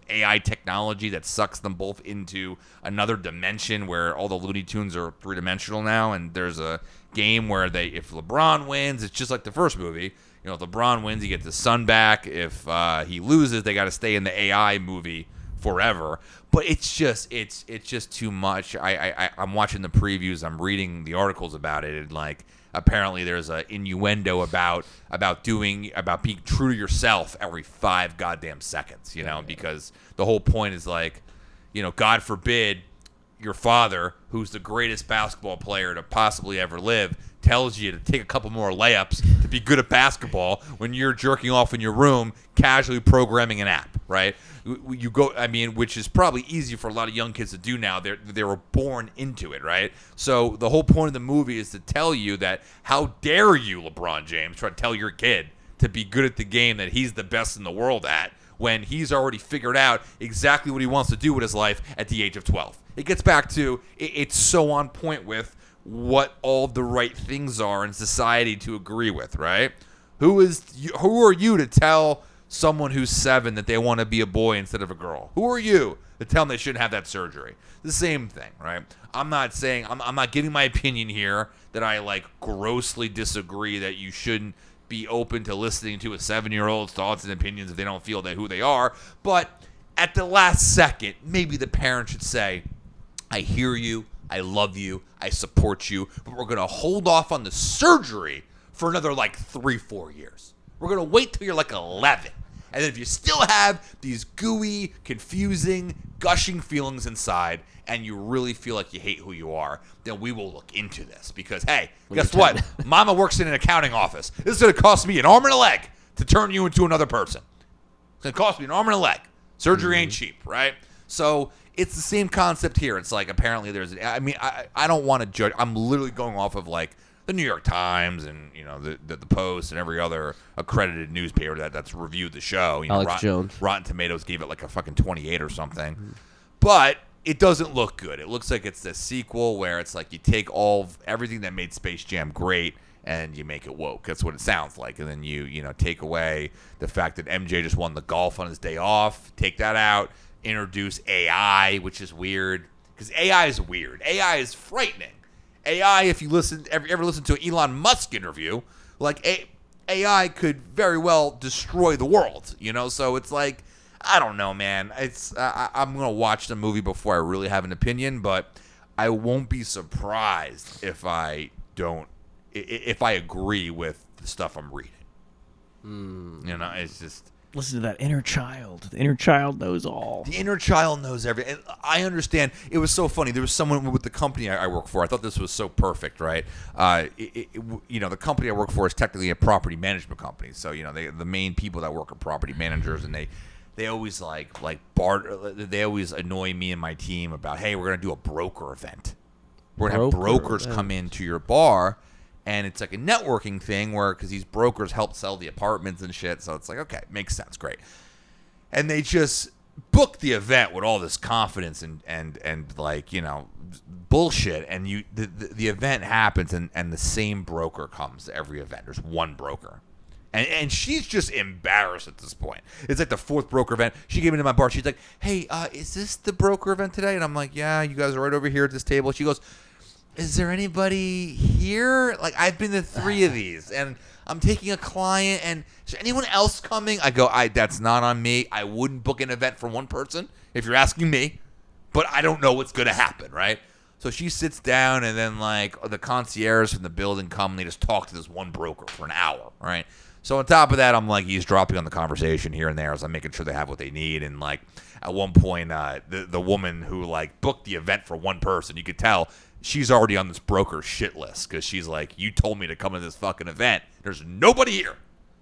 AI technology that sucks them both into another dimension where all the Looney Tunes are three-dimensional now. And there's a game where if LeBron wins, it's just like the first movie. If LeBron wins, he gets his son back. If he loses, they got to stay in the AI movie forever. But it's just too much. I'm watching the previews. I'm reading the articles about it, and like apparently there's a innuendo about being true to yourself every 5 goddamn seconds. Because the whole point is like, God forbid your father, who's the greatest basketball player to possibly ever live, tells you to take a couple more layups to be good at basketball when you're jerking off in your room, casually programming an app, right? You go, which is probably easy for a lot of young kids to do now. They were born into it, right? So the whole point of the movie is to tell you that how dare you, LeBron James, try to tell your kid to be good at the game that he's the best in the world at when he's already figured out exactly what he wants to do with his life at the age of 12. It gets back to, it's so on point with what all the right things are in society to agree with, right? Who are you to tell someone who's 7 that they want to be a boy instead of a girl? Who are you to tell them they shouldn't have that surgery? The same thing, right? I'm not saying, I'm not giving my opinion here that I like grossly disagree that you shouldn't be open to listening to a 7-year-old's thoughts and opinions if they don't feel that who they are. But at the last second, maybe the parent should say, I hear you, I love you, I support you, but we're going to hold off on the surgery for another like 3-4 years. We're going to wait till you're like 11. And then if you still have these gooey, confusing, gushing feelings inside, and you really feel like you hate who you are, then we will look into this. Because, hey, guess what? Mama works in an accounting office. This is going to cost me an arm and a leg to turn you into another person. It's going to cost me an arm and a leg. Surgery ain't cheap, right? So it's the same concept here. It's like apparently I don't want to judge. I'm literally going off of like the New York Times and the Post and every other accredited newspaper that's reviewed the show. Alex Jones. Rotten Tomatoes gave it like a fucking 28 or something. But it doesn't look good. It looks like it's a sequel where it's like you take everything that made Space Jam great and you make it woke. That's what it sounds like. And then you take away the fact that MJ just won the golf on his day off. Take that out. Introduce AI, which is weird because AI is weird. AI is frightening. AI, if you ever listen to an Elon Musk interview, like AI could very well destroy the world. So it's like, I don't know, man. I'm gonna watch the movie before I really have an opinion, but I won't be surprised if I agree with the stuff I'm reading. It's just. Listen to that inner child. The inner child knows all. The inner child knows everything. I understand. It was so funny. There was someone with the company I work for. I thought this was so perfect, right? The company I work for is technically a property management company. So, the main people that work are property managers, and they always they always annoy me and my team about, hey, we're going to do a broker event. We're going to have brokers come into your bar. And it's like a networking thing because these brokers help sell the apartments and shit. So it's like, okay, makes sense. Great. And they just book the event with all this confidence and like, bullshit. And the event happens and the same broker comes to every event. There's one broker. And she's just embarrassed at this point. It's like the 4th broker event. She came into my bar. She's like, hey, is this the broker event today? And I'm like, yeah, you guys are right over here at this table. She goes, is there anybody here? Like, I've been to 3 of these, and I'm taking a client, and is there anyone else coming? I go, that's not on me. I wouldn't book an event for one person, if you're asking me, but I don't know what's going to happen, right? So she sits down, and then, like, the concierge from the building come, and they just talk to this one broker for an hour, right? So on top of that, I'm, like, eavesdropping on the conversation here and there as I'm making sure they have what they need, and, like, at one point, the woman who, like, booked the event for one person, you could tell, she's already on this broker shit list because she's like, you told me to come to this fucking event. There's nobody here.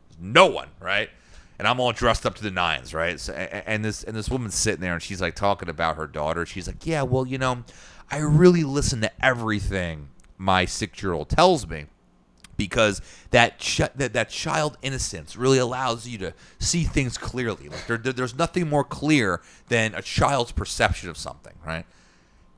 There's no one, right? And I'm all dressed up to the nines, right? So, and this woman's sitting there and she's like talking about her daughter. She's like, yeah, well, I really listen to everything my 6-year-old tells me because that child innocence really allows you to see things clearly. Like there's nothing more clear than a child's perception of something, right?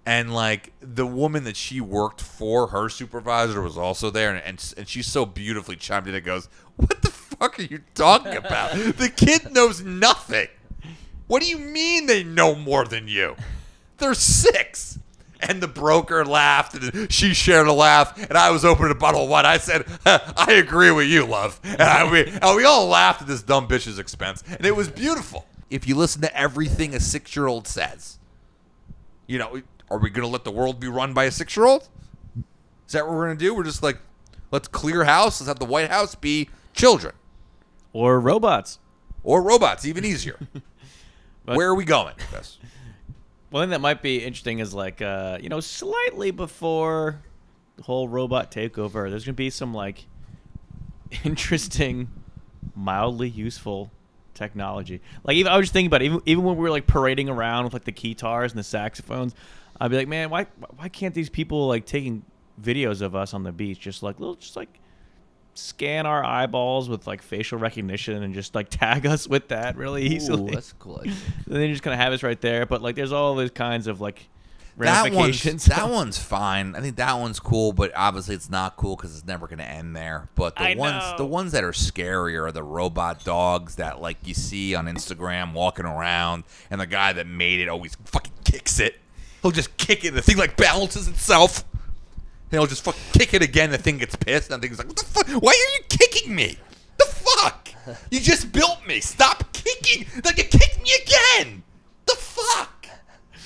And, like, the woman that she worked for, her supervisor, was also there. And she's so beautifully chimed in and goes, what the fuck are you talking about? The kid knows nothing. What do you mean they know more than you? They're 6. And the broker laughed, and she shared a laugh. And I was opening a bottle of wine. I said, I agree with you, love. And we all laughed at this dumb bitch's expense. And it was beautiful. If you listen to everything a 6-year-old says, are we going to let the world be run by a 6-year-old? Is that what we're going to do? We're just like, let's clear house. Let's have the White House be children. Or robots. Even easier. Where are we going with this? One thing that might be interesting is like, slightly before the whole robot takeover, there's going to be some like interesting, mildly useful technology. Like even I was just thinking about it, even when we were like parading around with like the guitars and the saxophones, I'd be like, man, why can't these people like taking videos of us on the beach just like scan our eyeballs with like facial recognition and just like tag us with that really easily? Ooh, that's cool. And then you just kind of have us right there. But like there's all those kinds of like ramifications. That one's fine. I think that one's cool, but obviously it's not cool because it's never going to end there. But the ones that are scarier are the robot dogs that like you see on Instagram walking around, and the guy that made it always fucking kicks it. He'll just kick it, and the thing like balances itself. And he'll just fucking kick it again. The thing gets pissed, and the thing's like, "What the fuck? Why are you kicking me? The fuck? You just built me. Stop kicking! Like you kicked me again. The fuck?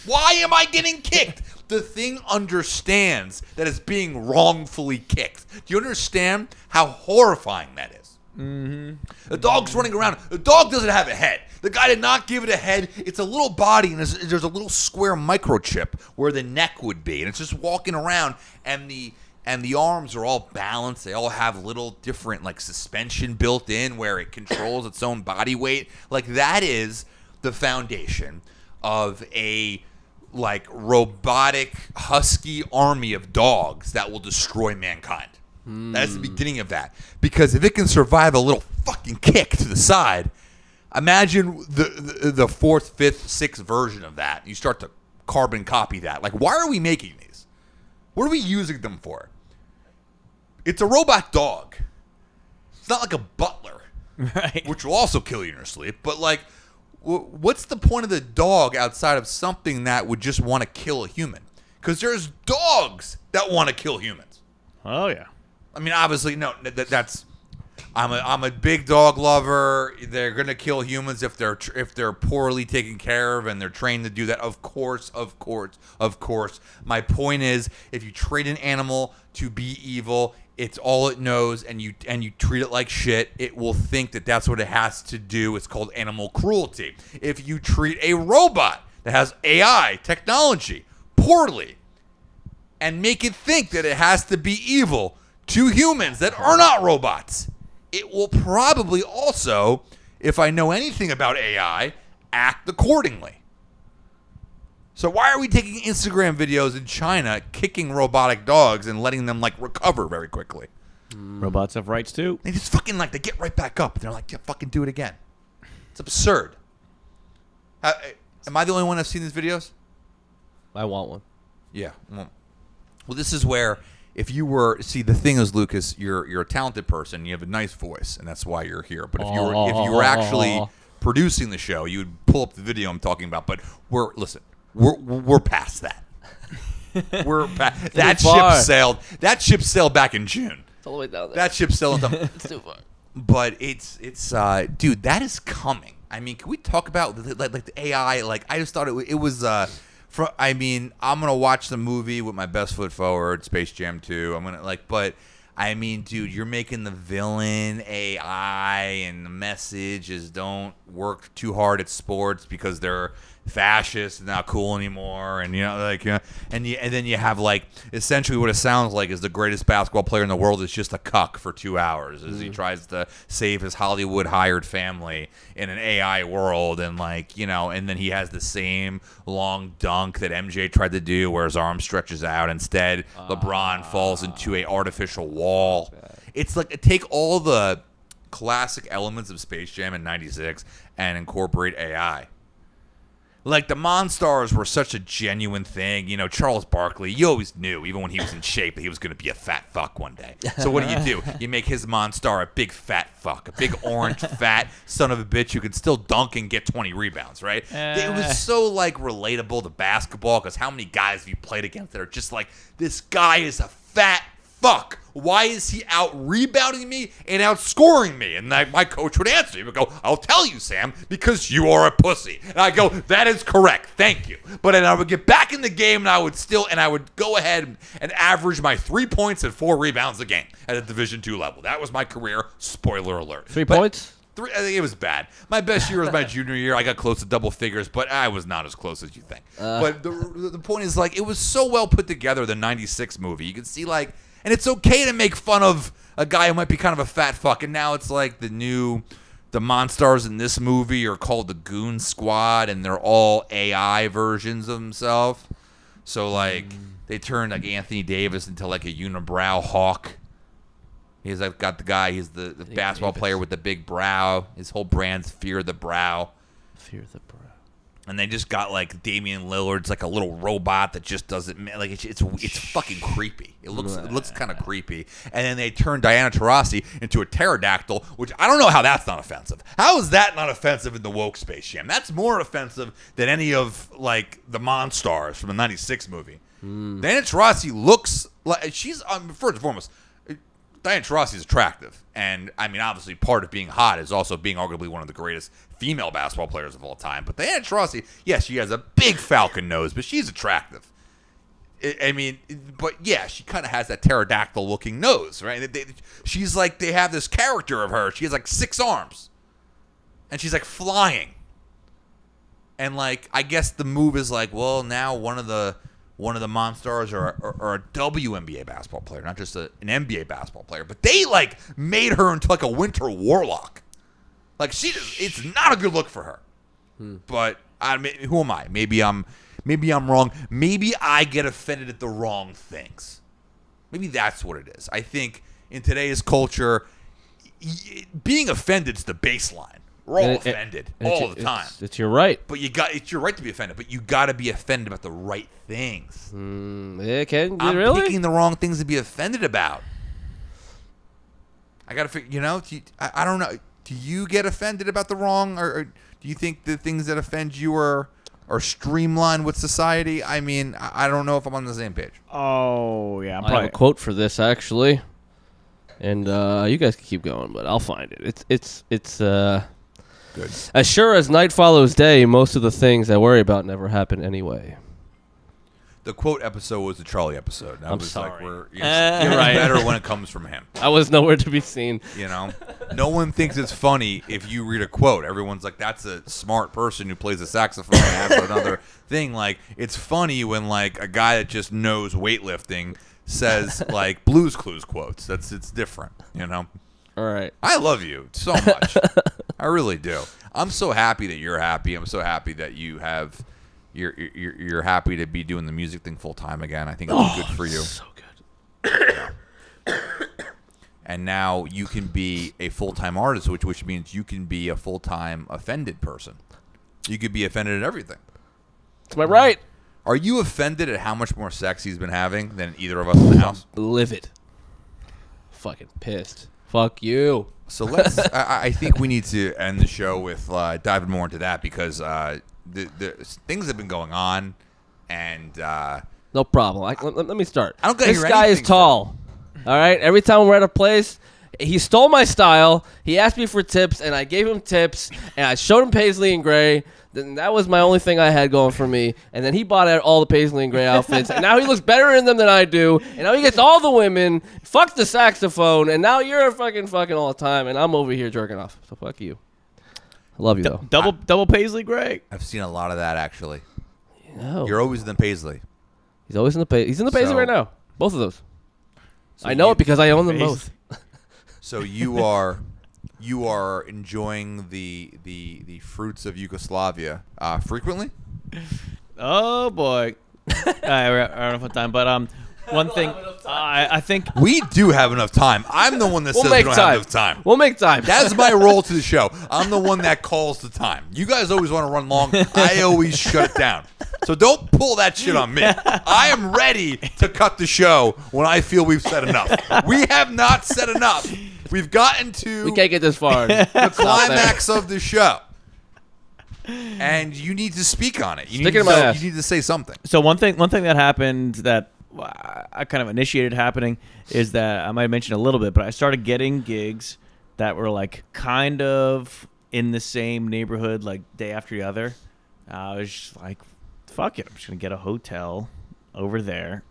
Why am I getting kicked?" The thing understands that it's being wrongfully kicked. Do you understand how horrifying that is? Mm-hmm. The dog's running around. The dog doesn't have a head. The guy did not give it a head. It's a little body, and there's a little square microchip where the neck would be, and it's just walking around, and the arms are all balanced. They all have little different like suspension built in where it controls its own body weight. Like that is the foundation of a like robotic husky army of dogs that will destroy mankind. That's the beginning of that. Because if it can survive a little fucking kick to the side, imagine the fourth, fifth, sixth version of that. You start to carbon copy that. Like, why are we making these? What are we using them for? It's a robot dog. It's not like a butler, Right. which will also kill you in your sleep. But like, what's the point of the dog outside of something that would just want to kill a human? Because there's dogs that want to kill humans. Oh yeah. I mean, obviously, no. That's I'm a big dog lover. They're gonna kill humans if they're poorly taken care of and they're trained to do that. Of course. My point is, if you train an animal to be evil, it's all it knows, and you treat it like shit, it will think that that's what it has to do. It's called animal cruelty. If you treat a robot that has AI technology poorly and make it think that it has to be evil to humans that are not robots, it will probably also, if I know anything about AI, act accordingly. So why are we taking Instagram videos in China kicking robotic dogs and letting them like recover very quickly? Robots have rights too. They just fucking like, they get right back up. And they're like, yeah, fucking do it again. It's absurd. Am I the only one that's seen these videos? I want one. Yeah. Well, this is where, if you were, see, the thing is, Lucas, you're a talented person. You have a nice voice, and that's why you're here. But if you were actually producing the show, you would pull up the video I'm talking about. But we're past that. That ship sailed. That ship sailed back in June. It's all the way down there. That ship sailed. It's too far. But it's dude, that is coming. I mean, can we talk about like the AI? Like, I just thought it was. I mean, I'm gonna watch the movie with my best foot forward, Space Jam 2. I'm gonna but I mean, dude, you're making the villain AI, and the message is don't work too hard at sports because they're fascist and not cool anymore, and and then you have like essentially what it sounds like is the greatest basketball player in the world is just a cuck for 2 hours as he tries to save his Hollywood hired family in an AI world, and and then he has the same long dunk that MJ tried to do where his arm stretches out. Instead, LeBron falls into a artificial wall. It's like take all the classic elements of Space Jam in '96 and incorporate AI. Like, the Monstars were such a genuine thing. Charles Barkley, you always knew, even when he was in shape, that he was going to be a fat fuck one day. So what do? You make his Monstar a big fat fuck, a big orange fat son of a bitch who can still dunk and get 20 rebounds, right? It was so, relatable to basketball, because how many guys have you played against that are just like, this guy is a fat fuck. Why is he out rebounding me and outscoring me? And my coach would answer. He would go, I'll tell you, Sam, because you are a pussy. And I go, that is correct. Thank you. But then I would get back in the game, and I would go ahead and average my 3 points and 4 rebounds a game at a Division II level. That was my career. Spoiler alert. 3 points? I think it was bad. My best year was my junior year. I got close to double figures, but I was not as close as you think. But the point is, it was so well put together, the 96 movie. You could see, and it's okay to make fun of a guy who might be kind of a fat fuck. And now it's the Monstars in this movie are called the Goon Squad, and they're all AI versions of themselves. So, they turned, Anthony Davis into, a unibrow hawk. He's, got the guy, he's the basketball player with the big brow. His whole brand's Fear the Brow. Fear the Brow. And they just got like Damian Lillard's like a little robot that just doesn't like it's fucking creepy. It looks kind of creepy. And then they turned Diana Taurasi into a pterodactyl, which I don't know how that's not offensive. How is that not offensive in the woke Space Jam? That's more offensive than any of like the Monstars from the '96 movie. Diana Taurasi looks like she's first and foremost. Diana Taurasi is attractive, and I mean, obviously, part of being hot is also being arguably one of the greatest female basketball players of all time. But Diana Taurasi, yes, she has a big falcon nose, but she's attractive. I mean, but yeah, she kind of has that pterodactyl-looking nose, right? She's like, they have this character of her. She has like 6 arms, and she's like flying. And like, I guess the move is like, well, now one of the Monstars are a WNBA basketball player, not just an NBA basketball player. But they like made her into like a winter warlock. Like it's not a good look for her. But I mean, who am I? Maybe I'm wrong. Maybe I get offended at the wrong things. Maybe that's what it is. I think in today's culture, being offended is the baseline. We're all offended all the time. It's your right. But it's your right to be offended. But you got to be offended about the right things. Yeah, I'm really? picking the wrong things to be offended about. I got to figure. I don't know. Do you get offended about the wrong, or do you think the things that offend you are streamlined with society? I mean, I don't know if I'm on the same page. Oh yeah, I have a quote for this actually, and you guys can keep going, but I'll find it. It's Good. As sure as night follows day, most of the things I worry about never happen anyway. The quote episode was the Charlie episode. I'm sorry. You're right. Better when it comes from him. I was nowhere to be seen. No one thinks it's funny if you read a quote. Everyone's like, that's a smart person who plays a saxophone and has another thing. Like, it's funny when like a guy that just knows weightlifting says like Blue's Clues quotes. It's different, All right. I love you so much. I really do. I'm so happy that you're happy. I'm so happy that you're happy to be doing the music thing full time again. I think it's good for you. So good. And now you can be a full time artist, which means you can be a full time offended person. You could be offended at everything. It's my right. Are you offended at how much more sex he's been having than either of us in the house? Livid. Fucking pissed. Fuck you. So let's. I think we need to end the show with diving more into that because the things have been going on, and no problem. Let me start. I don't gotta This hear guy is anything tall. All right. Every time we're at a place, he stole my style. He asked me for tips, and I gave him tips, and I showed him Paisley and Gray. Then that was my only thing I had going for me. And then he bought out all the Paisley and Gray outfits. And now he looks better in them than I do. And now he gets all the women. Fuck the saxophone. And now you're fucking all the time. And I'm over here jerking off. So fuck you. I love you, though. Double Paisley Gray. I've seen a lot of that actually. No. You're always in the Paisley. He's always in the Paisley. He's in the Paisley right now. Both of those. So I know it because I own them Paisley. both. So you are enjoying the fruits of Yugoslavia frequently? Oh boy. We're out of time, but one thing I think We do have enough time. I'm the one that We'll says we make don't time. have enough time. We'll make time. That's my role to the show. I'm the one that calls the time. You guys always want to run long. I always shut it down. So don't pull that shit on me. I am ready to cut the show when I feel we've said enough. We have not said enough. We've gotten to We can't get this far. the climax of the show. And you need to speak on it. You Stick it in my ass. You need to say something. so one thing that happened that I kind of initiated happening is that I might have mentioned a little bit, but I started getting gigs that were like kind of in the same neighborhood, like day after the other. I was just like, fuck it, I'm just gonna get a hotel over there,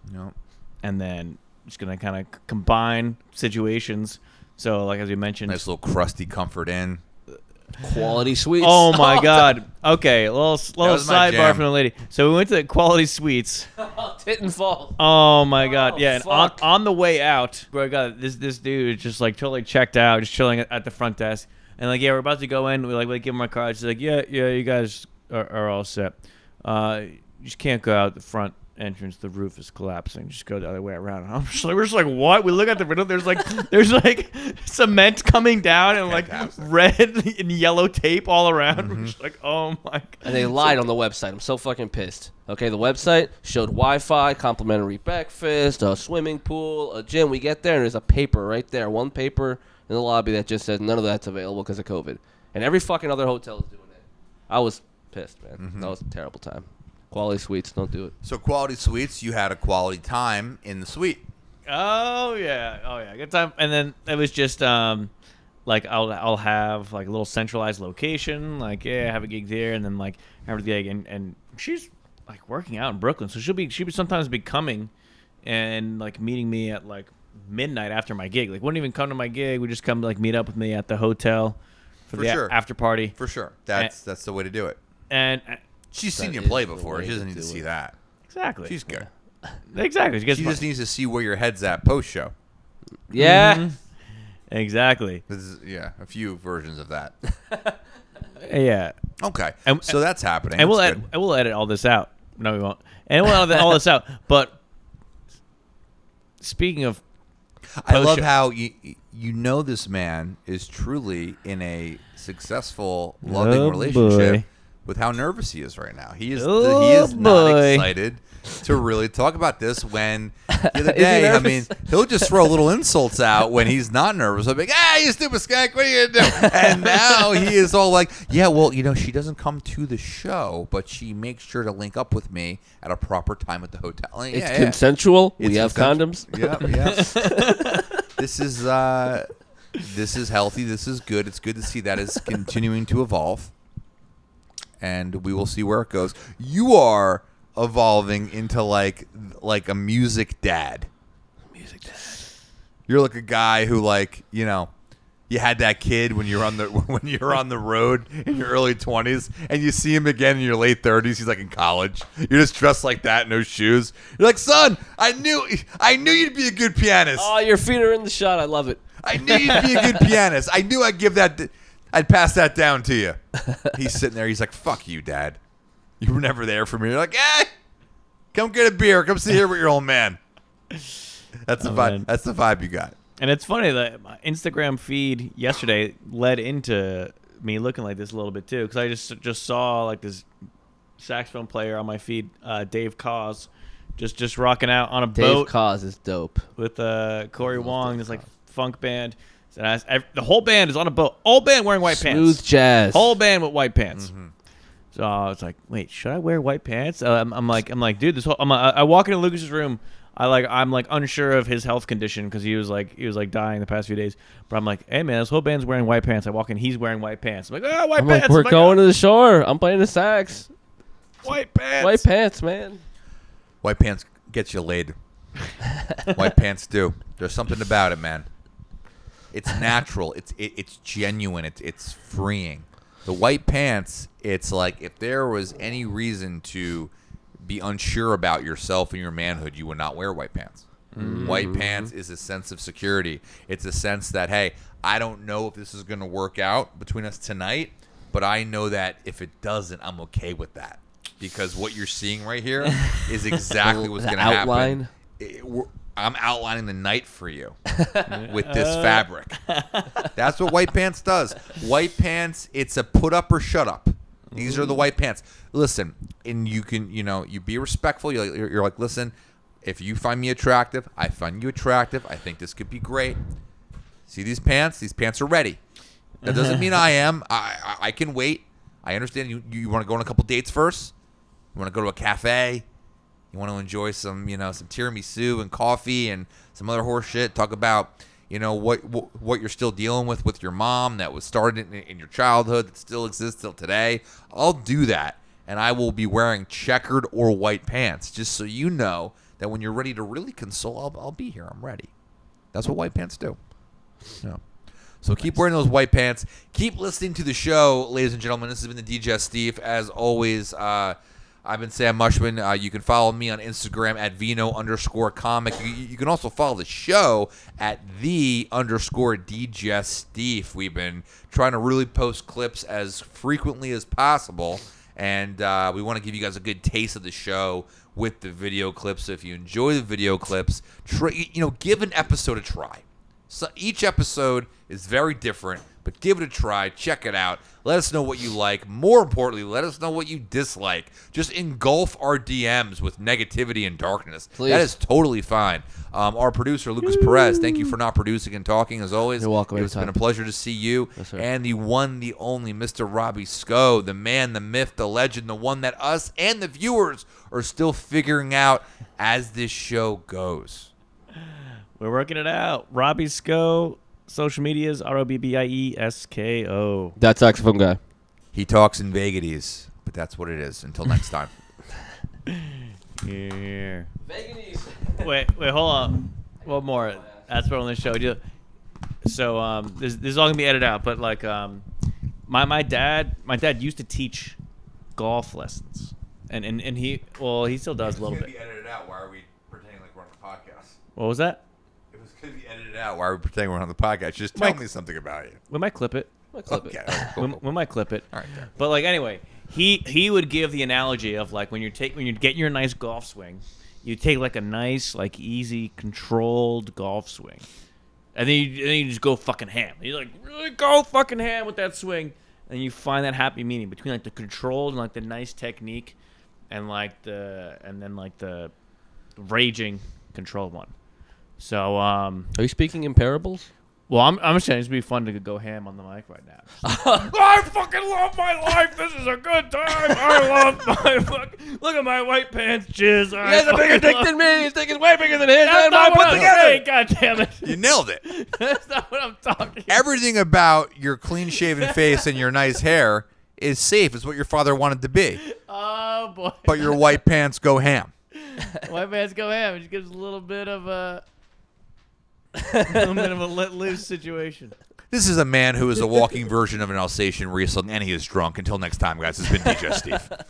and then just gonna kind of combine situations. So like as we mentioned, Nice little crusty comfort inn. Quality Suites. oh my god. Okay, a little was my sidebar jam. from the lady. So we went to Quality Suites. Tit and fall. Oh my god, yeah. And fuck. on the way out, bro, I got this dude just like totally checked out, just chilling at the front desk, and like, yeah, we're about to go in. We give him our cards. She's like, yeah, you guys are all set. You just can't go out the front entrance, the roof is collapsing. Just go the other way around. And we're just like, what? We look at the window. There's like cement coming down and like red and yellow tape all around. We're just like, oh my god. And they lied on the website. I'm so fucking pissed. Okay, the website showed Wi-Fi, complimentary breakfast, a swimming pool, a gym. We get there and there's a paper right there, one paper in the lobby that just says none of that's available because of COVID. And every fucking other hotel is doing it. I was pissed, man. That was a terrible time. Quality suites, don't do it. So quality suites, you had a quality time in the suite. Oh yeah, good time. And then it was just like I'll have like a little centralized location. Like I have a gig there, and then like after the gig, and she's like working out in Brooklyn, so she would sometimes be coming and like meeting me at like midnight after my gig. Like wouldn't even come to my gig. Would just come like meet up with me at the hotel for the sure. after party. For sure, that's the way to do it. And she's seen you play before. She doesn't need to see that. Exactly. She's good. Exactly. She just needs to see where your head's at post show. Yeah. Exactly. A few versions of that. Yeah. Okay. And, so that's happening. And we'll edit all this out. No, we won't. And we'll edit all this out. But speaking of, I love how you know this man is truly in a successable, loving relationship with how nervous he is right now. He is not excited to really talk about this when the other day, I mean, he'll just throw little insults out when he's not nervous. I'll be like, you stupid skank, what are you going to do? And now he is all like, yeah, well, she doesn't come to the show, but she makes sure to link up with me at a proper time at the hotel. Like, it's consensual. We have condoms. Yeah. This is healthy. This is good. It's good to see that it's continuing to evolve. And we will see where it goes. You are evolving into like a music dad. You're like a guy who you had that kid when you're on the road in your early 20s, and you see him again in your late 30s. He's like in college. You're just dressed like that, no shoes. You're like, son, I knew you'd be a good pianist. Oh, your feet are in the shot. I love it. I knew you'd be a good pianist. I knew I'd pass that down to you. He's sitting there. He's like, fuck you, Dad. You were never there for me. You're like, come get a beer. Come sit here with your old man. That's the vibe. That's the vibe you got. And it's funny that my Instagram feed yesterday led into me looking like this a little bit too, because I just saw like this saxophone player on my feed, Dave Cause, just rocking out on a boat. Dave Cause is dope with Corey Wong, this like funk band. And the whole band is on a boat. Whole band wearing white pants. Smooth jazz. Whole band with white pants. Mm-hmm. So I was like, wait, should I wear white pants? I'm like, dude, I walk into Lucas's room. I'm like unsure of his health condition because he was like dying the past few days. But I'm like, hey man, this whole band's wearing white pants. I walk in, he's wearing white pants. I'm like, white pants. We're going to the shore. I'm playing the sax. White pants. White pants, man. White pants get you laid. White pants do. There's something about it, man. It's natural. It's genuine. It's freeing. The white pants, it's like if there was any reason to be unsure about yourself and your manhood, you would not wear white pants. Mm-hmm. White pants is a sense of security. It's a sense that, hey, I don't know if this is going to work out between us tonight, but I know that if it doesn't, I'm okay with that. Because what you're seeing right here is exactly what's going to happen. I'm outlining the night for you with this fabric. That's what white pants does. White pants, it's a put up or shut up. These are the white pants. Listen, and you can, you be respectful. You're like, listen, if you find me attractive, I find you attractive. I think this could be great. See these pants? These pants are ready. That doesn't mean I am. I can wait. I understand you want to go on a couple dates first. You want to go to a cafe. You want to enjoy some tiramisu and coffee and some other horse shit. Talk about, what you're still dealing with your mom that was started in your childhood that still exists till today. I'll do that, and I will be wearing checkered or white pants just so you know that when you're ready to really console, I'll be here. I'm ready. That's what white pants do. Yeah. So keep wearing those white pants. Keep listening to the show, ladies and gentlemen. This has been the Digestif. As always, I've been Sam Mushman. You can follow me on Instagram at Vino_comic. You can also follow the show at _Digestif. We've been trying to really post clips as frequently as possible. And we want to give you guys a good taste of the show with the video clips. So if you enjoy the video clips, give an episode a try. So each episode is very different, but give it a try. Check it out. Let us know what you like. More importantly, let us know what you dislike. Just engulf our DMs with negativity and darkness. Please. That is totally fine. Our producer, Lucas Perez, thank you for not producing and talking as always. You're welcome. It's Anytime. been a pleasure to see you. Yes, sir. And the one, the only Mr. Robbie Sco, the man, the myth, the legend, the one that us and the viewers are still figuring out as this show goes. We're working it out. Robbie Sco, social medias, ROBBIESKO. That saxophone guy. He talks in vagaries, but that's what it is. Until next time. Yeah. Wait, hold on. One more. That's what on the show. So this is all gonna be edited out, but like my dad used to teach golf lessons, and he still does a little bit. It's going to be edited out. Why are we pretending like we're on the podcast? What was that? It was going to be edited out. Why are we pretending we're on the podcast? Just tell me something about you. We might clip it. Okay. Cool. We might clip it. All right. Fair. But like anyway, he would give the analogy of like when you're getting your nice golf swing, you take like a nice like easy controlled golf swing, and then you just go fucking ham. You like really go fucking ham with that swing, and you find that happy medium between like the controlled and like the nice technique, and then the raging controlled one. So Are you speaking in parables? well, I'm just saying it's gonna be fun to go ham on the mic right now. I fucking love my life. This is a good time. I love my look at my white pants jizz. He has a bigger dick than me. His dick is way bigger than his. That's and not mine what put I'm together. saying. God damn it. You nailed it. That's not what I'm talking. Everything about your clean-shaven face and your nice hair is safe. Is what your father wanted to be. Oh boy. But your white pants go ham. White pants go ham. It just gives a little bit of a let loose situation. This is a man who is a walking version of an Alsatian Riesling, and he is drunk. Until next time, guys, it's been Digestif.